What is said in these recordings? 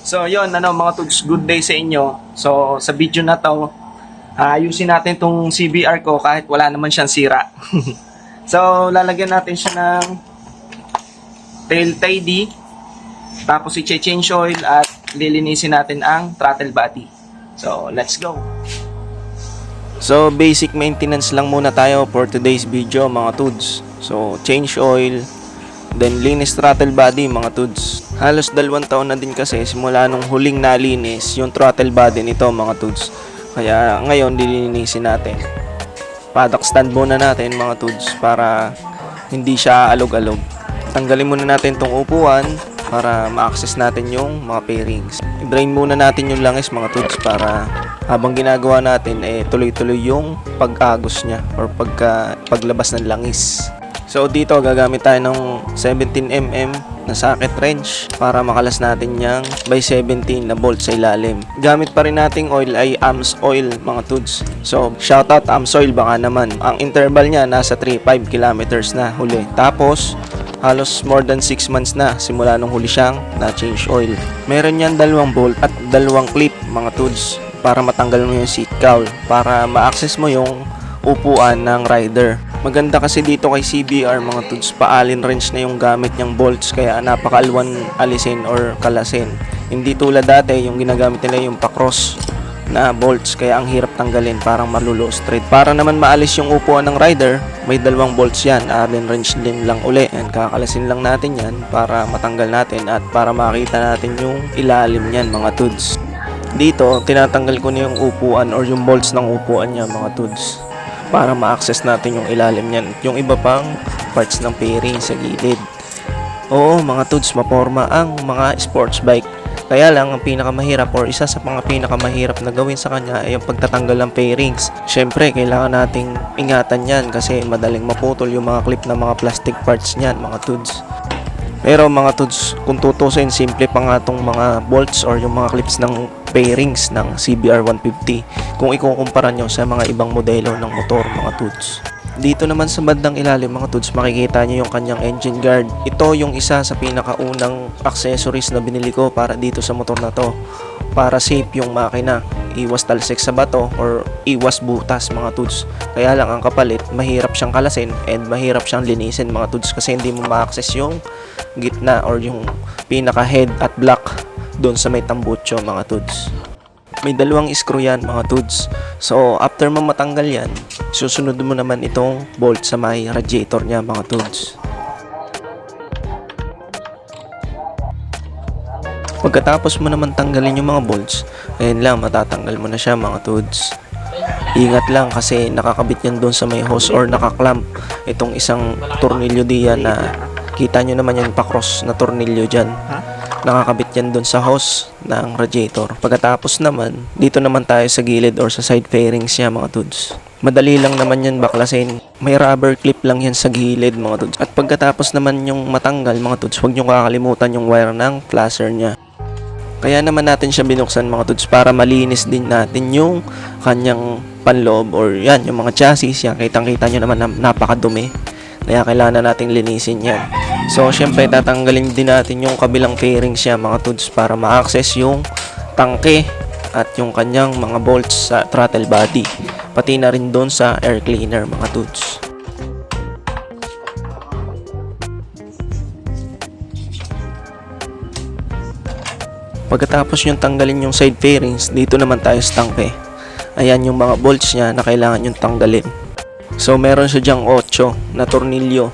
So yon mga tuds, good day sa inyo. So sa video na to, ayusin natin tong CBR ko kahit wala naman siyang sira. So lalagyan natin siya ng tail tidy, tapos i-change oil at lilinisin natin ang throttle body. So let's go. So basic maintenance lang muna tayo for today's video mga tuds. So change oil, then linis throttle body mga tuds. Halos 2 taon na din kasi simula nung huling nalinis yung throttle body nito mga tuds. Kaya ngayon lilinisin natin. Paddock stand muna natin mga tuds para hindi siya alog-alog. Tanggalin muna natin tong upuan para ma-access natin yung mga pairings. I-drain muna natin yung langis mga tuds para habang ginagawa natin tuloy-tuloy yung pag-agos niya or paglabas ng langis. So dito gagamit tayo ng 17mm na socket wrench para makalas natin yung by 17 na bolt sa ilalim. Gamit pa rin nating oil ay AMS oil mga tuds. So shoutout AMS oil, baka naman. Ang interval niya nasa 3-5 kilometers na huli. Tapos halos more than 6 months na simula nung huli siyang na change oil. Meron yan 2 bolt at 2 clip mga tuds para matanggal mo yung seat cowl, para ma-access mo yung upuan ng rider. Maganda kasi dito kay CBR mga tuds, pa-allen wrench na yung gamit niyang bolts, kaya napakaalwan alisin or kalasin. Hindi tulad dati yung ginagamit nila yung pa-cross na bolts, kaya ang hirap tanggalin, parang malulo straight. Para naman maalis yung upuan ng rider, may 2 bolts yan, allen wrench din lang uli. And kakalasin lang natin yan para matanggal natin at para makita natin yung ilalim niyan mga tuds. Dito tinatanggal ko na yung upuan or yung bolts ng upuan niya mga tuds, para ma-access natin yung ilalim niyan, yung iba pang parts ng fairing sa gilid. Oo mga tuds, maporma ang mga sports bike. Kaya lang ang pinakamahirap or isa sa mga pinakamahirap na gawin sa kanya ay yung pagtatanggal ng fairings. Syempre kailangan nating ingatan yan kasi madaling maputol yung mga clip ng mga plastic parts niyan mga tuds. Pero mga tuds, kung tutusin, simple pa nga itong mga bolts or yung mga clips ng fairings ng CBR 150 kung ikukumpara nyo sa mga ibang modelo ng motor mga tuds. Dito naman sa bandang ilalim mga tuds, makikita nyo yung kanyang engine guard. Ito yung isa sa pinakaunang accessories na binili ko para dito sa motor na to, para safe yung makina, iwas talsik sa bato or iwas butas mga tuds. Kaya lang ang kapalit, mahirap siyang kalasin and mahirap siyang linisin mga tuds kasi hindi mo ma-access yung gitna or yung pinaka head at block doon sa may tambutso mga tuds. May 2 screw yan mga tuds. So after mo matanggal yan, susunod mo naman itong bolt sa may radiator niya mga tuds. Pagkatapos mo naman tanggalin yung mga bolts, ayun lang, matatanggal mo na siya mga tuds. Ingat lang kasi nakakabit yan doon sa may hose or nakaklamp itong isang tornilyo diyan na kita nyo naman yung pa-cross na tornilyo dyan. Nakakabit yan doon sa hose ng radiator. Pagkatapos naman, dito naman tayo sa gilid or sa side fairings niya mga tuds. Madali lang naman yan baklasin. May rubber clip lang yan sa gilid mga tuds. At pagkatapos naman yung matanggal mga tuds, huwag nyo kakalimutan yung wire ng flasher niya. Kaya naman natin siya binuksan mga tuds para malinis din natin yung kanyang panloob or yan, yung mga chassis yan. Kitang-kita nyo naman na napakadumi. Kaya kailangan nating linisin yan. So syempre tatanggalin din natin yung kabilang fairings siya mga tuds para ma-access yung tangke at yung kanyang mga bolts sa throttle body, pati na rin doon sa air cleaner mga tuds. Pagkatapos yung tanggalin yung side fairings, dito naman tayo sa tangke. Ayan yung mga bolts niya na kailangan yung tanggalin. So meron siya dyang 8 na tornilyo.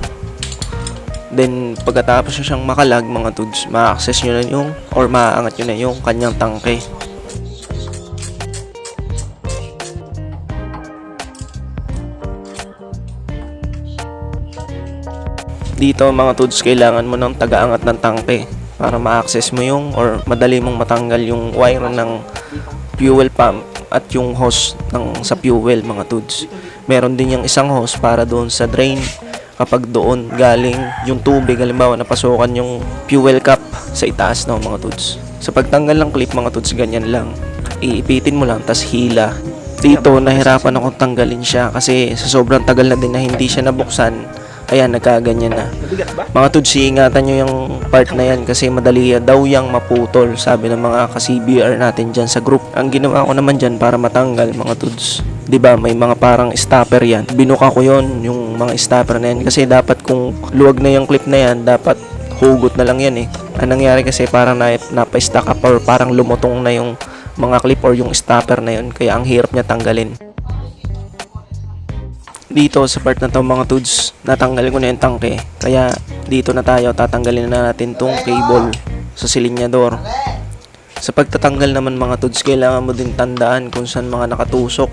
Then pagkatapos nyo siyang makalag mga tuds, ma-access nyo na yung or maaangat nyo na yung kanyang tangke. Dito mga tuds, kailangan mo ng taga-angat ng tangke para ma-access mo yung or madali mong matanggal yung wire ng fuel pump at yung hose ng sa fuel mga tuds. Meron din yung isang hose para doon sa drain kapag doon galing yung tubig, halimbawa napasukan yung fuel cap sa itaas ng mga tuds. Sa pagtanggal ng clip mga tuds, ganyan lang, iipitin mo lang tas hila. Dito nahirapan akong tanggalin siya kasi sa sobrang tagal na din na hindi siya nabuksan, Ayan, nagkaganyan na. Mabigat ba? Mga tuds, ingatan nyo yung part na yan kasi madali daw yang maputol, sabi ng mga ka-CBR natin dyan sa group. Ang ginawa ko naman dyan para matanggal, mga tuds, 'di ba, may mga parang stopper yan. Binuka ko yon yung mga stopper na yan kasi dapat kung luwag na yung clip na yan, dapat hugot na lang yan eh. Ang nangyari kasi parang napa-stack up or parang lumutong na yung mga clip or yung stopper na yun, kaya ang hirap niya tanggalin. Dito sa part na to mga tuds, natanggal ko na yung tangke, kaya dito na tayo, tatanggalin na natin tong cable sa silinyador. Sa pagtatanggal naman mga tuds, kailangan mo din tandaan kung saan mga nakatusok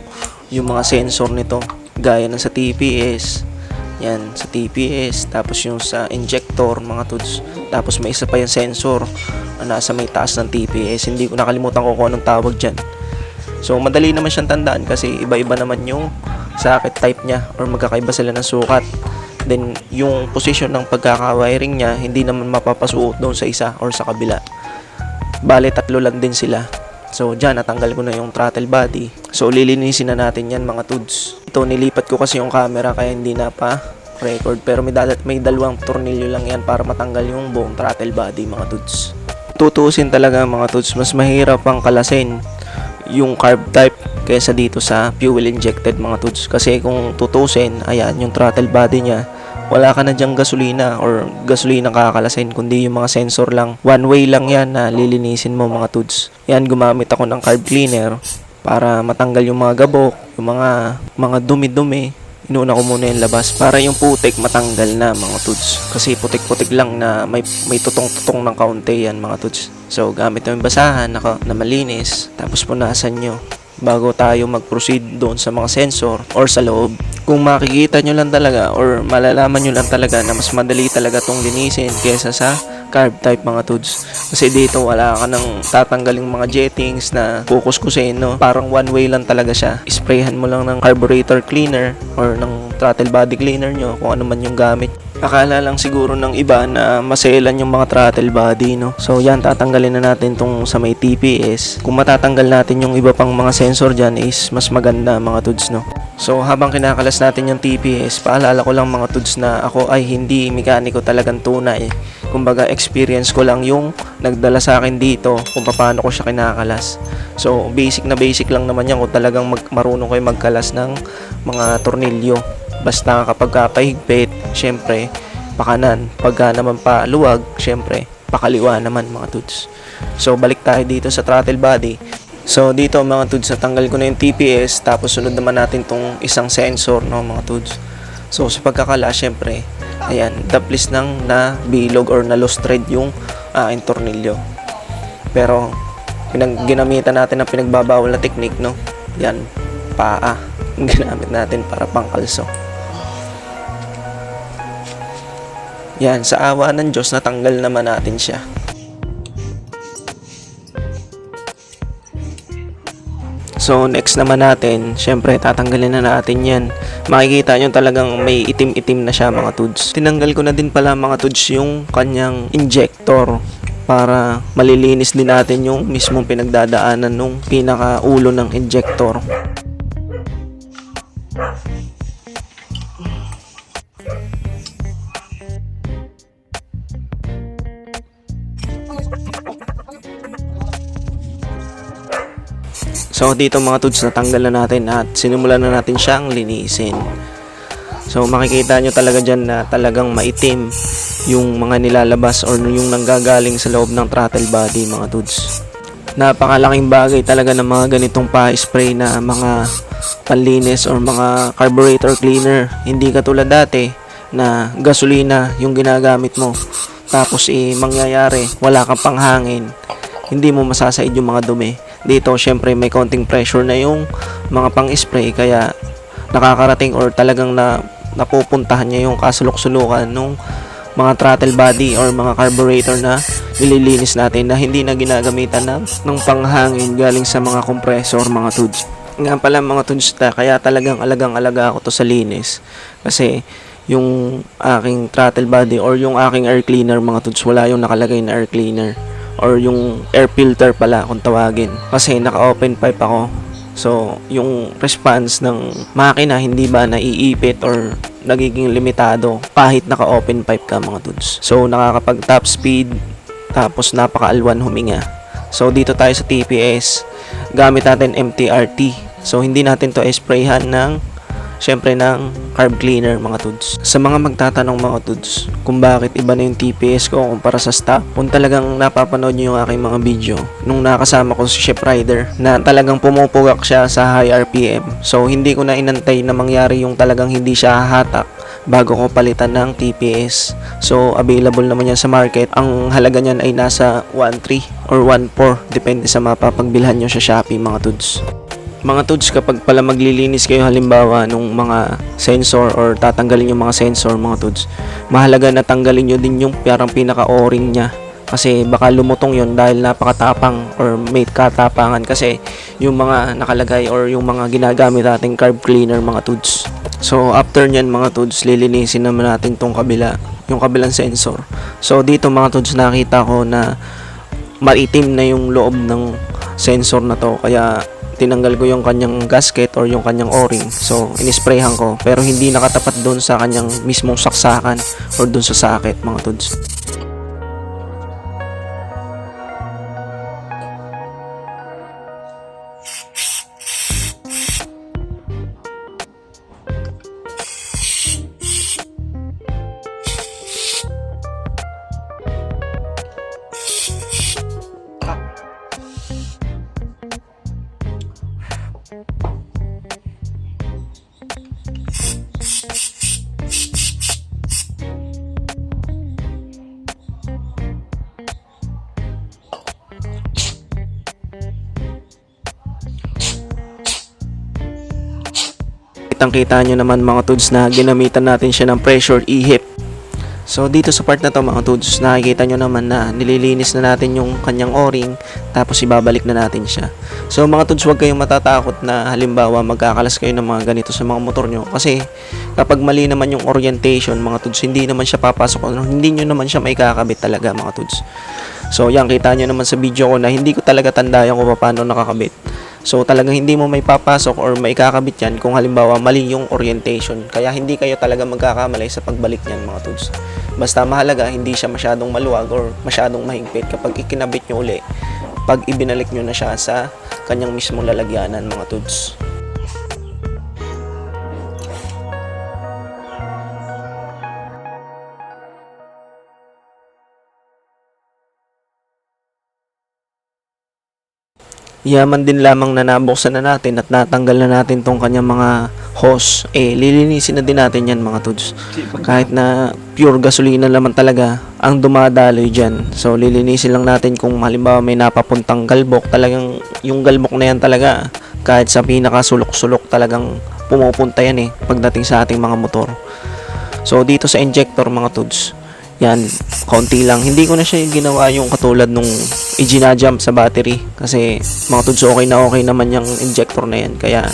yung mga sensor nito, gaya ng sa TPS, yan sa TPS, tapos yung sa injector mga tuds, tapos may isa pa yung sensor na nasa may taas ng TPS, hindi ko nakalimutan ko kung anong tawag dyan. So madali naman siyang tandaan kasi iba-iba naman yung socket type niya or magkakaiba sila ng sukat. Then yung position ng pagkaka-wiring niya hindi naman mapapasuot doon sa isa or sa kabila. Bale, tatlo lang din sila. So dyan, natanggal ko na yung throttle body. So lilinisin na natin yan mga tuds. Ito, nilipat ko kasi yung camera kaya hindi na pa record. Pero may dalawang tornilyo lang yan para matanggal yung buong throttle body mga tuds. Tutuusin talaga mga tuds, mas mahirap ang kalasin yung carb type kaysa dito sa fuel injected mga tuds. Kasi kung tutusin, ayan yung throttle body niya, wala ka na dyang gasolina or gasolina kakalasin, kundi yung mga sensor lang. One way lang yan na lilinisin mo mga tuds. Yan, gumamit ako ng carb cleaner para matanggal yung mga gabok, yung mga dumi-dumi. Inuna ko muna yung labas para yung putik matanggal na mga tuds. Kasi putik-putik lang na may tutong-tutong ng kaunti yan mga tuds. So gamit yung basahan na malinis, tapos punasan nyo bago tayo mag-proceed doon sa mga sensor or sa loob. Kung makikita nyo lang talaga or malalaman nyo lang talaga na mas madali talaga tong linisin kesa sa carb type mga tuds. Kasi dito wala ka nang tatanggaling mga jettings na kukuskusin, no? Parang one way lang talaga siya. Sprayhan mo lang ng carburetor cleaner or ng throttle body cleaner nyo kung ano man yung gamit. Akala lang siguro ng iba na maselan yung mga throttle body, no? So yan, tatanggalin na natin tong sa may TPS. Kung matatanggal natin yung iba pang mga sensor dyan is mas maganda mga tuds, no? So habang kinakalas natin yung TPS, paalala ko lang mga tuds na ako ay hindi mekaniko talagang tunay. Kumbaga experience ko lang yung nagdala sa akin dito kung paano ko siya kinakalas. So basic lang naman yan kung talagang marunong kayo magkalas ng mga tornilyo. Basta kapag pahigpit, syempre pakanan. Pagka naman paluwag, syempre pakaliwa naman mga tuds. So balik tayo dito sa throttle body. So dito mga tuds, natanggal ko na yung TPS, tapos sunod naman natin tong isang sensor, no mga tuds. So sa pagkakala, syempre ayan, daplis nang na bilog or na lost thread yung aking tornilyo. Pero ginamitan natin ng pinagbabawal na technique, no? Yan, paa ang ginamit natin para pangkalso. Yan, sa awa ng Diyos, natanggal naman natin siya. So next naman natin, syempre tatanggalin na natin yan. Makikita nyo talagang may itim-itim na siya mga tuds. Tinanggal ko na din pala mga tuds yung kanyang injector para malilinis din natin yung mismong pinagdadaanan nung pinaka-ulo ng injector. So dito mga tuds, natanggal na natin at sinimulan na natin siyang linisin. So makikita nyo talaga dyan na talagang maitim yung mga nilalabas or yung nanggagaling sa loob ng throttle body mga tuds. Napakalaking bagay talaga ng mga ganitong pa-spray na mga panlinis or mga carburetor cleaner. Hindi katulad dati na gasolina yung ginagamit mo, tapos mangyayari wala kang panghangin, hindi mo masasaid yung mga dumi. Dito syempre may konting pressure na yung mga pang-spray, kaya nakakarating or talagang napupuntahan niya yung kasulok-sulukan nung mga throttle body or mga carburetor na nililinis natin na hindi na ginagamitan ng panghangin galing sa mga compressor mga tuds. Nga pala mga tuds, kaya talagang alagang-alaga ako to sa linis kasi yung aking throttle body or yung aking air cleaner mga tuds, wala yung nakalagay na air cleaner or yung air filter pala kung tawagin, kasi naka-open pipe ako. So yung response ng makina hindi ba naiipit or nagiging limitado kahit naka-open pipe ka mga dudes. So nakakapag top speed, tapos napaka-alwan huminga. So dito tayo sa TPS, gamit natin MTRT. So hindi natin to sprayhan syempre ng carb cleaner mga tuds. Sa mga magtatanong mga tuds kung bakit iba na yung TPS ko kumpara sa stock, kung talagang napapanood nyo yung aking mga video nung nakasama ko si Chef Rider na talagang pumupugak siya sa high RPM. So hindi ko na inantay na mangyari yung talagang hindi siya hahatak bago ko palitan ng TPS. So available naman yan sa market. Ang halaga niyan ay nasa 1.3 or 1.4 depende sa mapapagbilhan nyo sa Shopee mga tuds. Mga tuds, kapag pala maglilinis kayo halimbawa nung mga sensor or tatanggalin yung mga sensor mga tuds, mahalaga na tanggalin nyo din yung parang pinaka-o-ring nya kasi baka lumutong yon dahil napakatapang or may katapangan kasi yung mga nakalagay or yung mga ginagamit nating carb cleaner mga tuds. So after nyan mga tuds, lilinisin naman natin tong yung kabilang sensor. So dito mga tuds, nakita ko na maitim na yung loob ng sensor na to, kaya tinanggal ko yung kanyang gasket or yung kanyang o-ring. So, inisprayhan ko. Pero hindi nakatapat doon sa kanyang mismong saksakan or doon sa socket, mga tuds. Kitang-kita nyo naman mga tuds na ginamitan natin siya ng pressure ihip. So dito sa part na to mga tuds, nakikita nyo naman na nililinis na natin yung kanyang o-ring, tapos ibabalik na natin siya. So mga tuds, huwag kayong matatakot na halimbawa magkakalas kayo ng mga ganito sa mga motor nyo, kasi kapag mali naman yung orientation mga tuds, hindi naman siya papasok, hindi nyo naman siya maikakabit talaga mga tuds. So yan, kita nyo naman sa video ko na hindi ko talaga tandayan kung paano nakakabit. So talagang hindi mo may papasok or may kakabit yan kung halimbawa mali yung orientation. Kaya hindi kayo talaga magkakamali sa pagbalik niyan mga tuds. Basta mahalaga hindi siya masyadong maluwag or masyadong mahigpit. Kapag ikinabit nyo uli, pag ibinalik nyo na siya sa kanyang mismong lalagyanan mga tuds. Yaman din lamang na nabuksan na natin at natanggal na natin tong kanyang mga hose, lilinisin na din natin yan mga tuds. Kahit na pure gasolina naman talaga ang dumadaloy dyan, so lilinisin lang natin kung halimbawa may napapuntang galbok. Talagang yung galbok na yan talaga kahit sa pinakasulok-sulok talagang pumupunta yan pagdating sa ating mga motor. So dito sa injector mga tuds, yan, konti lang. Hindi ko na siya ginawa yung katulad nung i-jump sa battery. Kasi mga tuds, okay naman yung injector na yan. Kaya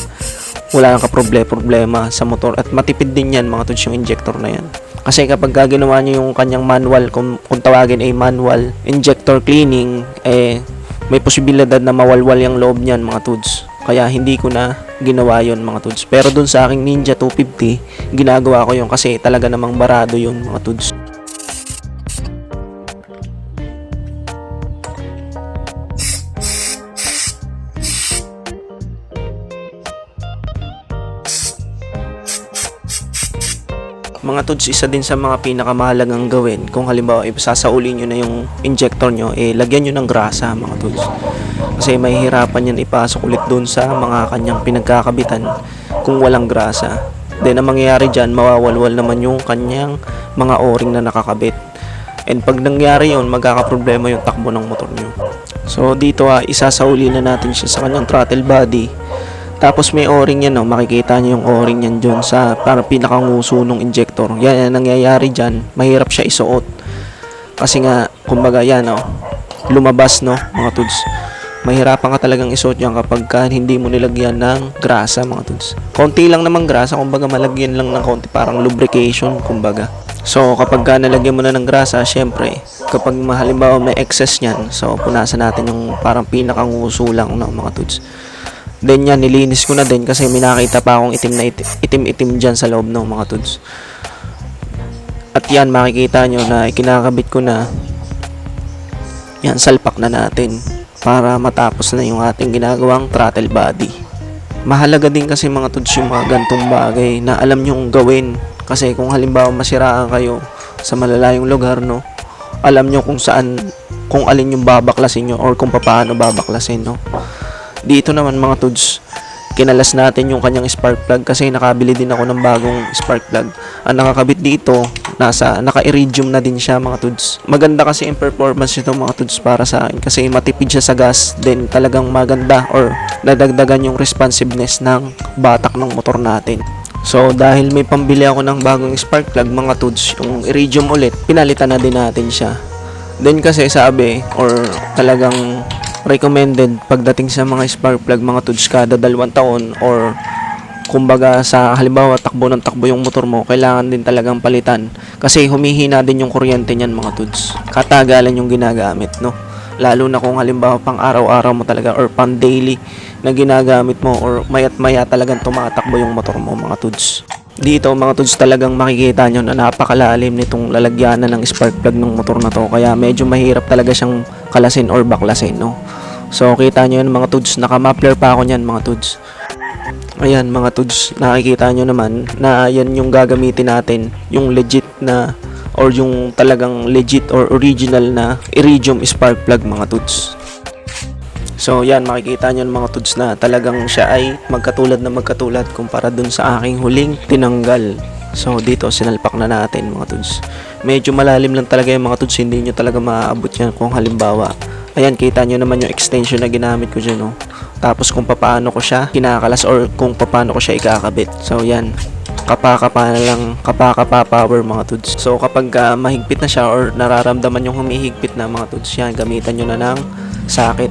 wala nang problema sa motor. At matipid din yan mga tuds yung injector na yan. Kasi kapag ginawa nyo yung kanyang manual, kung tawagin ay manual injector cleaning, may posibilidad na mawalwal yung loob niyan mga tuds. Kaya hindi ko na ginawa yon mga tuds. Pero dun sa aking Ninja 250, ginagawa ko yun kasi talaga namang barado yun mga tuds. Mga tuds, isa din sa mga pinakamahalagang gawin kung halimbawa sasaulin nyo na yung injector nyo, lagyan nyo ng grasa mga tuds. Kasi mahihirapan yan ipasok ulit dun sa mga kanyang pinagkakabitan kung walang grasa. Then ang mangyayari dyan, mawawalwal naman yung kanyang mga o-ring na nakakabit. And pag nangyari yun, magkakaproblema yung takbo ng motor nyo. So dito isasauli na natin siya sa kanyang throttle body. Tapos may o-ring yan, makikita nyo yung o-ring yan dyan sa parang pinakanguso ng injector. Yan ang nangyayari dyan, mahirap siya isuot. Kasi nga, kumbaga yan, lumabas mga tuds. Mahirapan ka talagang isuot yan kapag hindi mo nilagyan ng grasa mga tuds. Konti lang naman grasa, kumbaga malagyan lang ng konti, parang lubrication, kumbaga. So kapag nalagyan mo na ng grasa, syempre, kapag halimbawa may excess niyan, so punasan natin yung parang pinakanguso lang mga tuds. Then yan, nilinis ko na din kasi may nakita pa akong itim-itim dyan sa loob ng mga tuds. At yan, makikita nyo na ikinakabit ko na. Yan, salpak na natin para matapos na yung ating ginagawang throttle body. Mahalaga din kasi mga tuds yung mga gantong bagay na alam nyong gawin. Kasi kung halimbawa masiraan kayo sa malalayong lugar, no, alam nyo kung saan, kung alin yung babaklasin nyo or kung paano babaklasin, no. Dito naman mga tuds, kinalas natin yung kanyang spark plug kasi nakabili din ako ng bagong spark plug. Ang nakakabit dito, naka-iridium na din siya mga tuds. Maganda kasi yung performance nito mga tuds para sa akin kasi matipid siya sa gas, then talagang maganda or nadagdagan yung responsiveness ng batak ng motor natin. So dahil may pambili ako ng bagong spark plug mga tuds, yung iridium ulit, pinalitan na din natin siya. Then kasi sabi or talagang recommended pagdating sa mga spark plug mga tuds kada 2 taon or kumbaga sa halimbawa takbo ng takbo yung motor mo, kailangan din talagang palitan kasi humihina din yung kuryente niyan mga tuds. Katagalan yung ginagamit, no? Lalo na kung halimbawa pang araw-araw mo talaga or pang daily na ginagamit mo or mayat maya talagang tumatakbo yung motor mo mga tuds. Dito mga tuds talagang makikita nyo na napakalalim nitong lalagyanan ng spark plug ng motor na to, kaya medyo mahirap talaga siyang kalasin or baklasin, no? So kita nyo yun mga tuds, naka-muffler pa ako nyan mga tuds. Ayan mga tuds, nakikita nyo naman na yan yung gagamitin natin, yung legit na or yung talagang legit or original na iridium spark plug mga tuds. So yan, makikita nyo mga tuds na talagang siya ay magkatulad na magkatulad kumpara dun sa aking huling tinanggal. So dito sinalpak na natin mga tuds. Medyo malalim lang talaga yung mga tuds, hindi nyo talaga maaabot yan kung halimbawa. Ayan, kita nyo naman yung extension na ginamit ko dyan, no? Tapos kung paano ko siya kinakalas or kung paano ko siya ikakabit. So yan, kapa-kapa na lang, kapa-kapa power mga tuds. So kapag mahigpit na siya or nararamdaman yung humihigpit na mga tuds, yan, gamitan nyo na ng sakit.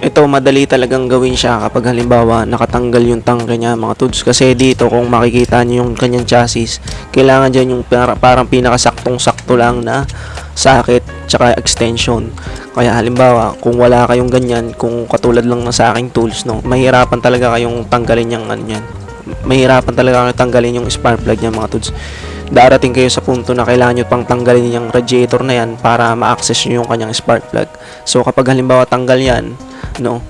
Ito, madali talagang gawin siya kapag halimbawa nakatanggal yung tangke niya mga tuds. Kasi dito kung makikita nyo yung kanyang chassis, kailangan dyan yung parang pinakasaktong-sakto lang na sakit tsaka extension. Kaya halimbawa kung wala kayong ganyan, kung katulad lang ng sa aking tools, no, mahirapan talaga kayong tanggalin yung ano yan. Mahirapan talaga kayong tanggalin yung spark plug niya mga tuds. Darating kayo sa punto na kailangan nyo pang tanggalin yung radiator na yan para ma-access nyo yung kanyang spark plug. So kapag halimbawa tanggal yan, no,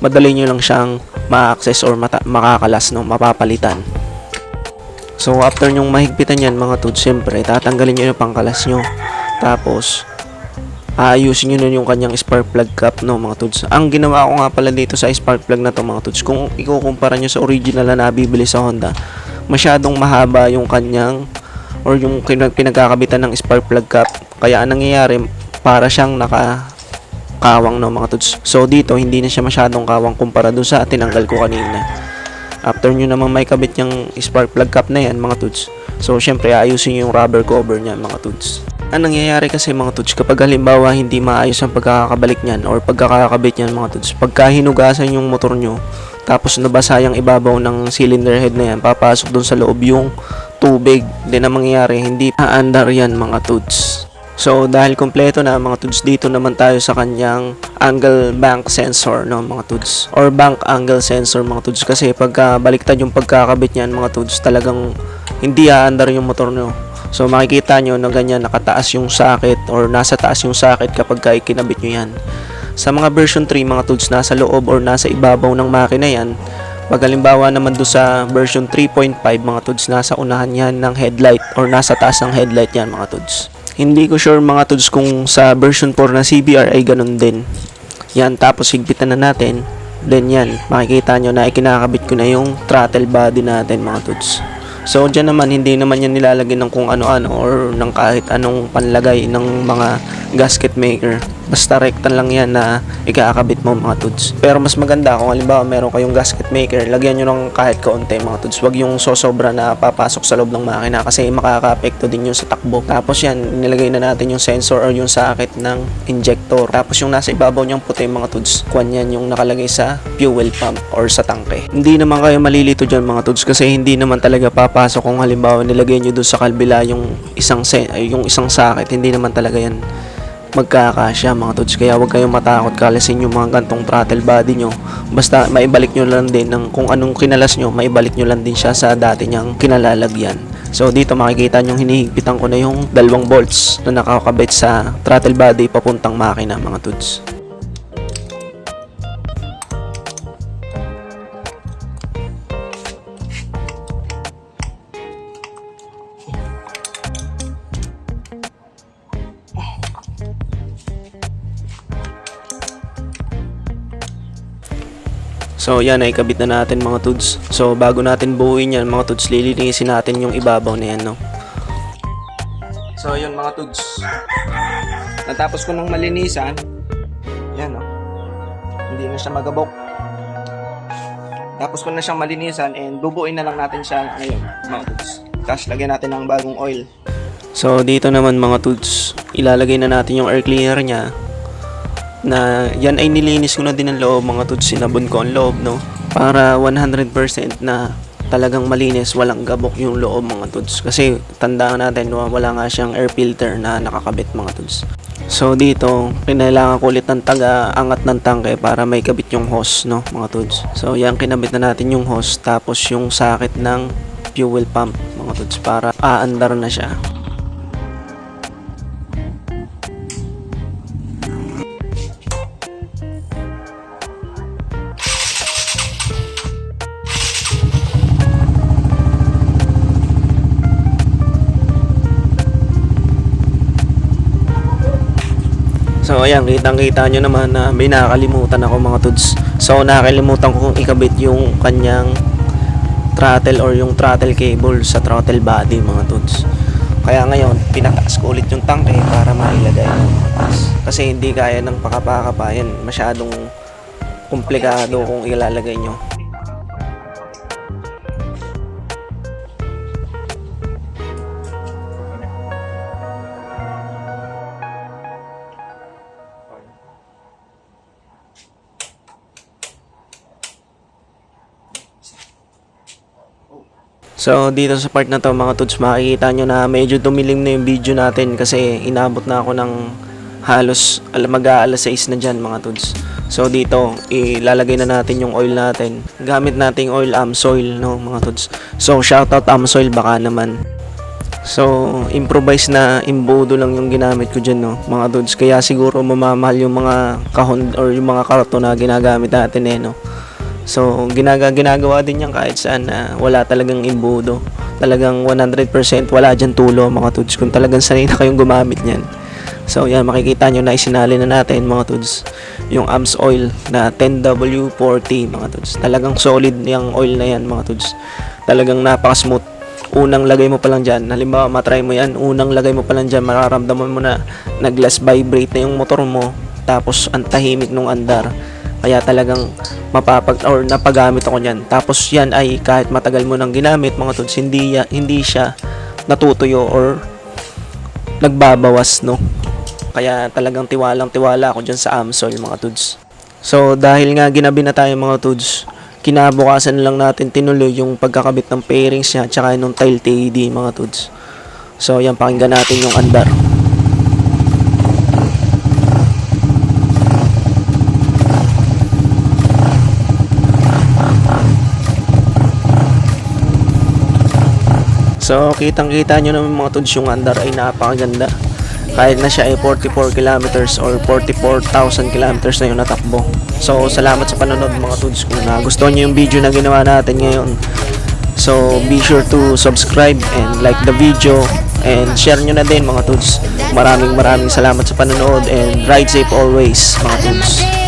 madali nyo lang siyang ma-access or makakalas, no, mapapalitan. So after nyong mahigpitan yan mga tuds, siyempre tatanggalin nyo yung pangkalas nyo. Tapos ayusin nyo nun yung kanyang spark plug cap, no mga tuds. Ang ginawa ko nga pala dito sa spark plug na to mga tuds, kung ikukumpara nyo sa original na nabibili sa Honda, masyadong mahaba yung kanyang or yung pinagkakabitan ng spark plug cap. Kaya anong nangyayari, para siyang nakakawang, no mga tuds. So dito hindi na siya masyadong kawang kumpara doon sa tinanggal ko kanina. After nyo naman may kabit yung spark plug cap na yan mga tuds, so syempre ayusin nyo yung rubber cover niya mga tuds. Ang nangyayari kasi mga tuds, kapag halimbawa hindi maayos ang pagkakabalik niyan or pagkakakabit niyan mga tuds, pagka hinugasan yung motor nyo tapos nabasa yung ibabaw ng cylinder head na yan, papasok dun sa loob yung tubig. Then ang mangyayari, hindi aandar yan mga tuds. So dahil kompleto na mga tuds, dito naman tayo sa kanyang angle bank sensor, no mga tuds, or bank angle sensor mga tuds. Kasi pagka baliktad yung pagkakabit niyan mga tuds, talagang hindi aandar yung motor nyo. So makikita nyo na ganyan nakataas yung socket or nasa taas yung socket kapag ikinabit nyo yan. Sa mga version 3 mga tuds, nasa loob or nasa ibabaw ng makina yan. Pag halimbawa naman doon sa version 3.5 mga tuds, nasa unahan yan ng headlight or nasa taas ng headlight yan mga tuds. Hindi ko sure mga tuds kung sa version 4 na CBR ay ganun din. Yan, tapos higpitan na natin. Then yan, makikita nyo na ikinakabit ko na yung throttle body natin mga tuds. So dyan naman, hindi naman yan nilalagay ng kung ano-ano or ng kahit anong panlagay ng mga gasket maker. Basta rektan lang yan na ikakabit mo mga tuds. Pero mas maganda kung halimbawa meron kayong gasket maker, lagyan nyo ng kahit kaunti mga tuds. Huwag yung sosobra na papasok sa loob ng makina kasi makaka-apekto din yun sa takbo. Tapos yan, nilagay na natin yung sensor or yung socket ng injector. Tapos yung nasa ibabaw niyang puti mga tuds, kwan yan yung nakalagay sa fuel pump or sa tangke. Hindi naman kayo malilito dyan mga tuds kasi hindi naman talaga papasok kung halimbawa nilagay nyo dun sa kalbila yung isang socket. Hindi naman talaga yan magkakasya mga tods. Kaya huwag kayong matakot kalasin yung mga gantong throttle body nyo. Basta maibalik nyo lang din ng kung anong kinalas nyo, maibalik nyo lang din siya sa dati niyang kinalalagyan. So dito makikita nyo hinihigpitan ko na yung 2 bolts na nakakabit sa throttle body papuntang makina mga tods. So yan ay kabit na natin mga tods. So bago natin buuin yan mga tods, lilinisin natin yung ibabaw na yan, no. So yun mga tods, natapos ko ng malinisan. Yan, no. Hindi na siya magabok. Tapos ko na siyang malinisan and bubuin na lang natin siya ngayon mga tods. Tapos lagyan natin ng bagong oil. So dito naman mga tods, ilalagay na natin yung air cleaner niya. Na yan ay nilinis ko na din ang loob mga tods, sinabon ko ang loob, no, para 100% na talagang malinis, walang gabok yung loob mga tods, kasi tandaan natin wala nga siyang air filter na nakakabit mga tods. So dito kinailangan ko ulit ng taga-angat ng tangke para may kabit yung hose, no mga tods. So yan, kinabit na natin yung hose, tapos yung socket ng fuel pump mga tods para aandar na siya. So ayan, kitang-kita nyo naman na may nakakalimutan ako mga tods. So nakakalimutan ko kung ikabit yung kanyang throttle or yung throttle cable sa throttle body mga tods. Kaya ngayon, pinataas ko ulit yung tangke para mailagay mga tods. Kasi hindi kaya ng pakapakapa yan, masyadong komplikado kung ilalagay nyo. So dito sa part na to mga tods, makikita nyo na medyo dumilim na yung video natin kasi inabot na ako ng halos mag-aalas 6 na dyan mga tods. So dito ilalagay na natin yung oil natin, gamit nating oil Amsoil, no mga tods. So shoutout Amsoil baka naman. So improvise na imbudo lang yung ginamit ko dyan, no mga tods, kaya siguro mamamahal yung mga kahon or yung mga karton na ginagamit natin, no. So ginagawa din yan kahit saan na wala talagang imbudo, talagang 100% wala dyan tulo mga tods kung talagang sanay na kayong gumamit nyan. So yan, makikita nyo na isinali na natin mga tods yung Amsoil na 10W40 mga tods. Talagang solid yung oil na yan mga tods, talagang napaka smooth. Unang lagay mo pa lang dyan, halimbawa matry mo yan, unang lagay mo pa lang dyan, mararamdaman mo na nag-less vibrate na yung motor mo, tapos ang tahimik nung andar. Kaya talagang napagamit ako niyan. Tapos yan ay kahit matagal mo nang ginamit mga tods, hindi siya natutuyo or nagbabawas, no. Kaya talagang tiwalang-tiwala ako dyan sa Amsoil mga tods. So dahil nga ginabi na tayo mga tods, kinabukasan lang natin tinuloy yung pagkakabit ng pairings niya tsaka nung tail TED mga tods. So yan, pakinggan natin yung andar. So kitang-kita nyo naman mga tods, yung andar ay napakaganda. Kahit na siya ay 44 kilometers or 44,000 kilometers na yung natakbo. So salamat sa panonood mga tods. Kung nagustuhan nyo yung video na ginawa natin ngayon, so be sure to subscribe and like the video and share nyo na din mga tods. Maraming salamat sa panonood and ride safe always mga tods.